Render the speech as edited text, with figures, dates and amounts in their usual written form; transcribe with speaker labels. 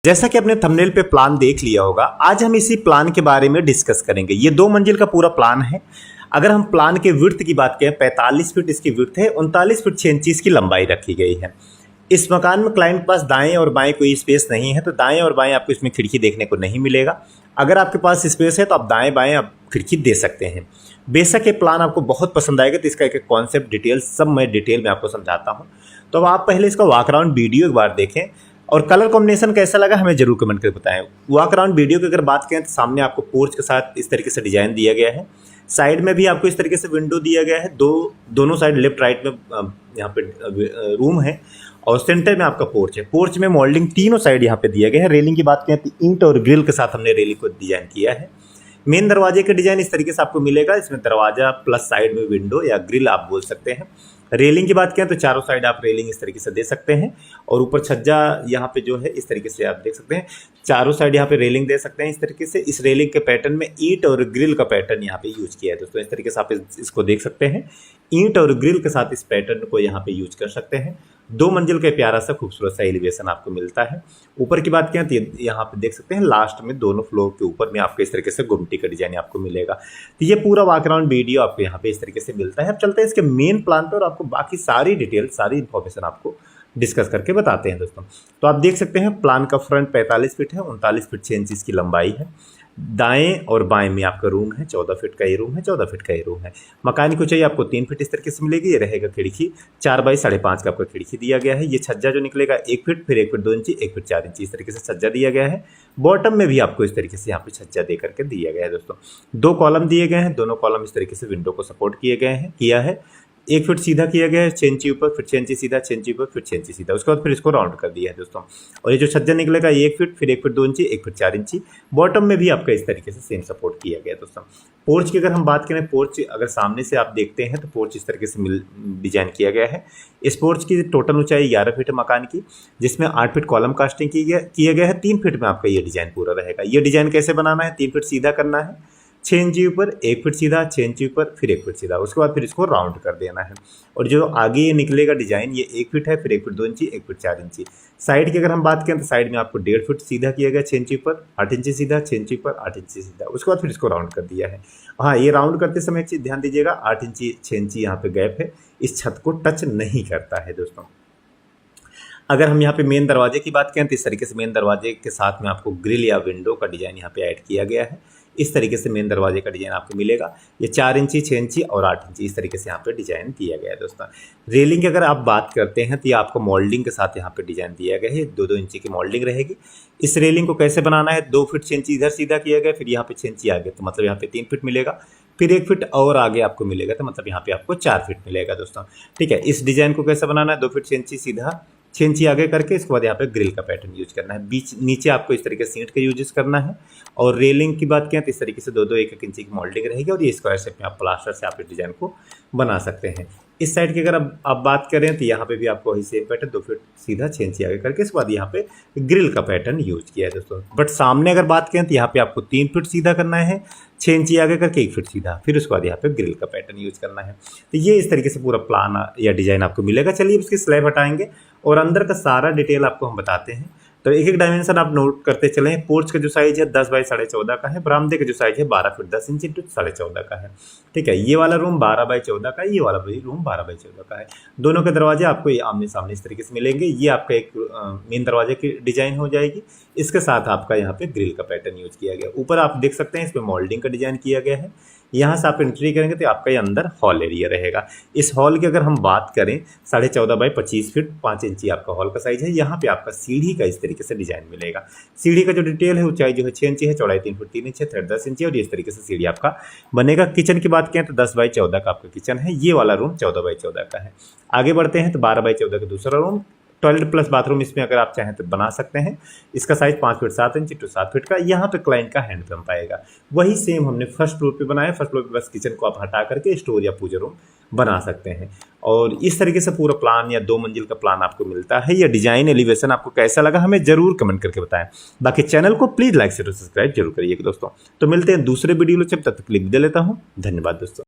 Speaker 1: जैसा कि आपने थंबनेल पे प्लान देख लिया होगा, आज हम इसी प्लान के बारे में डिस्कस करेंगे। ये 2 मंजिल का पूरा प्लान है। अगर हम प्लान के विड्थ की बात करें, 45 फीट इसकी विड्थ है, 39 फीट 6 इंच इसकी लंबाई रखी गई है। इस मकान में क्लाइंट के पास दाएं और बाएं कोई स्पेस नहीं है, तो दाएं और बाएं आपको इसमें खिड़की देखने को नहीं मिलेगा। अगर आपके पास स्पेस है तो आप दाएं बाएं आप खिड़की दे सकते हैं। बेशक ये प्लान आपको बहुत पसंद आएगा, तो इसका एक कॉन्सेप्ट डिटेल सब मैं डिटेल में आपको समझाता हूँ। तो आप पहले इसका वॉक अराउंड वीडियो एक बार देखें और कलर कॉम्बिनेशन कैसा लगा हमें जरूर कमेंट करके बताएं। वॉक अराउंड वीडियो की अगर बात करें तो सामने आपको पोर्च के साथ इस तरीके से डिजाइन दिया गया है। साइड में भी आपको इस तरीके से विंडो दिया गया है। दोनों साइड लेफ्ट राइट में यहाँ पे रूम है और सेंटर में आपका पोर्च है। पोर्च में मोल्डिंग तीनों साइड यहाँ पे दिया गया है। रेलिंग की बात करें तो ईंट और ग्रिल के साथ हमने रेलिंग को डिजाइन किया है। मेन दरवाजे का डिजाइन इस तरीके से आपको मिलेगा। इसमें दरवाजा प्लस साइड में विंडो या ग्रिल आप बोल सकते हैं। रेलिंग की बात करें तो चारों साइड आप रेलिंग इस तरीके से दे सकते हैं और ऊपर छज्जा यहाँ पे जो है इस तरीके से आप देख सकते हैं। चारों साइड यहाँ पे रेलिंग दे सकते हैं इस तरीके से। इस रेलिंग के पैटर्न में ईंट और ग्रिल का पैटर्न यहाँ पे यूज किया है दोस्तों। इस तरीके से आप इसको देख सकते हैं। ईंट और ग्रिल के साथ इस पैटर्न को यहाँ पे यूज कर सकते हैं। 2 मंजिल का प्यारा सा खूबसूरत सा एलिवेशन आपको मिलता है। ऊपर की बात करें तो यहाँ पे देख सकते हैं लास्ट में दोनों फ्लोर के ऊपर में आपको इस तरीके से गुमटी का डिजाइन आपको मिलेगा। तो ये पूरा वॉक अराउंड वीडियो आपको यहाँ पे इस तरीके से मिलता है। अब चलते हैं इसके मेन प्लान पर और आपको बाकी सारी डिटेल सारी इन्फॉर्मेशन आपको डिस्कस करके बताते हैं दोस्तों। तो आप देख सकते हैं प्लान का फ्रंट 45 फीट है, 39 फीट 6 इंच इसकी लंबाई है। दाएं और बाएं में आपका रूम है। 14 फीट का ये रूम है, 14 फीट का ये रूम है। मकान को चाहिए आपको 3 फीट इस तरीके से मिलेगी। ये रहेगा खिड़की 4 बाई 5.5 का आपका खिड़की दिया गया है। ये छज्जा जो निकलेगा 1 फीट, फिर 1 फीट 2 इंची, 1 फीट 4 इंची इस तरीके से छज्जा दिया गया है। बॉटम में भी आपको इस तरीके से यहाँ पे छज्जा दे करके दिया गया है दोस्तों। 2 कॉलम दिए गए हैं। दोनों कॉलम इस तरीके से विंडो को सपोर्ट किया है। 1 फीट सीधा किया गया है, 6 इंची ऊपर, फिर 6 इंची सीधा, 6 इंची ऊपर, फिर 6 इंची सीधा। उसके बाद फिर इसको राउंड कर दिया है दोस्तों। और ये जो छज्जा निकलेगा 1 फीट, फिर 1 फीट 2 इंची, 1 फीट 4 इंची। बॉटम में भी आपका इस तरीके से सेम सपोर्ट किया गया है दोस्तों। पोर्च की अगर हम बात करें, पोर्च अगर सामने से आप देखते हैं तो पोर्च इस तरीके से डिजाइन किया गया है। इस पोर्च की टोटल ऊंचाई 11 फीट है मकान की, जिसमें 8 फीट कॉलम कास्टिंग किया गया है। 3 फीट में आपका ये डिजाइन पूरा रहेगा। ये डिजाइन कैसे बनाना है, 3 फीट सीधा करना है, 6 इंची ऊपर, 1 फीट सीधा, 6 इंची ऊपर, फिर 1 फीट सीधा। उसके बाद फिर इसको राउंड कर देना है। और जो आगे ये निकलेगा डिजाइन ये 1 फीट है, फिर 1 फीट 2 इंची, 1 फीट 4 इंची। साइड की अगर हम बात करें तो साइड में आपको 1.5 फीट सीधा किया गया, 6 इंची ऊपर, 8 इंची सीधा, 6 इंची ऊपर, 8 इंची सीधा। उसके बाद फिर इसको राउंड कर दिया है। हाँ, ये राउंड करते समय एक चीज़ ध्यान दीजिएगा, 8 इंची 6 इंची यहाँ पे गैप है, इस छत को टच नहीं करता है दोस्तों। अगर हम यहाँ पे मेन दरवाजे की बात करें तो इस तरीके से मेन दरवाजे के साथ में आपको ग्रिल या विंडो का डिजाइन यहाँ पे ऐड किया गया है। इस तरीके से मेन दरवाजे का डिजाइन आपको मिलेगा। ये 4 इंची, 6 इंची और 8 इंची इस तरीके से यहाँ पे डिजाइन दिया गया है दोस्तों। रेलिंग की अगर आप बात करते हैं तो ये आपको मोल्डिंग के साथ यहाँ पे डिजाइन दिया गया है। 2-2 इंची की मोल्डिंग रहेगी। इस रेलिंग को कैसे बनाना है, 2 फीट 6 इंची इधर सीधा किया गया, फिर यहाँ पे 6 इंची आगे, तो मतलब यहाँ पे 3 फीट मिलेगा। फिर 1 फीट और आगे आपको मिलेगा, तो मतलब यहाँ पे आपको 4 फीट मिलेगा दोस्तों। ठीक है, इस डिजाइन को कैसे बनाना है, 2 फीट 6 इंची सीधा, 6 इंची आगे करके इसके बाद यहाँ पे ग्रिल का पैटर्न यूज करना है। बीच नीचे आपको इस तरीके से ईंट का यूज करना है। और रेलिंग की बात करें तो इस तरीके से 2-2 1-1 इंची की मोल्डिंग रहेगी और ये स्क्वायर शेप में आप प्लास्टर से आप इस डिजाइन को बना सकते हैं। इस साइड की अगर आप बात करें तो यहाँ पे भी आपको वही सेम पैटर्न 2 फीट सीधा, 6 इंची आगे करके इसके बाद यहाँ पे ग्रिल का पैटर्न यूज किया है दोस्तों। बट सामने अगर बात करें तो यहाँ पे आपको 3 फीट सीधा करना है, 6 इंची आगे करके 1 फीट सीधा, फिर उसके बाद यहाँ पे ग्रिल का पैटर्न यूज करना है। तो ये इस तरीके से पूरा प्लान या डिजाइन आपको मिलेगा। चलिए इसकी स्लैब हटाएंगे और अंदर का सारा डिटेल आपको हम बताते हैं। तो एक एक डायमेंशन आप नोट करते चलें। पोर्च का जो साइज है 10 बाई 14.5 का है। बरामदे का जो साइज है 12 फीट 10 इंच इंटू 14.5 का है। ठीक है, ये वाला रूम 12 बाई 14 का है, ये वाला भी रूम 12 बाई 14 का है। दोनों के दरवाजे आपको ये आमने सामने इस तरीके से मिलेंगे। ये आपका एक मेन दरवाजे की डिजाइन हो जाएगी। इसके साथ आपका यहाँ पे ग्रिल का पैटर्न यूज किया गया। ऊपर आप देख सकते हैं इसमें मोल्डिंग का डिजाइन किया गया है। यहाँ से आप एंट्री करेंगे तो आपका ये अंदर हॉल एरिया रहेगा। इस हॉल की अगर हम बात करें 14.5 बाई 25 फीट 5 इंची आपका हॉल का साइज है। यहाँ पे आपका सीढ़ी का इस तरीके से डिजाइन मिलेगा। सीढ़ी का जो डिटेल है ऊंचाई जो है 6 इंची है, चौड़ाई 3 फीट 3 इंच है, थ्रेड 10 इंची और इस तरीके से सीढ़ी आपका बनेगा। किचन की बात करें तो 10 बाई 14 का आपका किचन है। ये वाला रूम 14 बाई 14 का है। आगे बढ़ते हैं तो 12 बाई 14 का दूसरा रूम, टॉयलेट प्लस बाथरूम इसमें अगर आप चाहें तो बना सकते हैं। इसका size 5 feet 7 inch to 7 feet का। यहाँ पे क्लाइंट का हैंड पंप आएगा। वही सेम हमने फर्स्ट फ्लोर पे बनाया। फर्स्ट फ्लोर पे बस किचन को आप हटा करके स्टोर या पूजा रूम बना सकते हैं। और इस तरीके से पूरा प्लान या 2 मंजिल का प्लान आपको मिलता है। यह डिजाइन एलिवेशन आपको कैसा लगा हमें जरूर कमेंट करके बताएं। बाकी चैनल को प्लीज लाइक शेयर सब्सक्राइब जरूर करिएगा दोस्तों। तो मिलते हैं दूसरे वीडियो में, तब तक के लिए विदा लेता हूँ। धन्यवाद दोस्तों।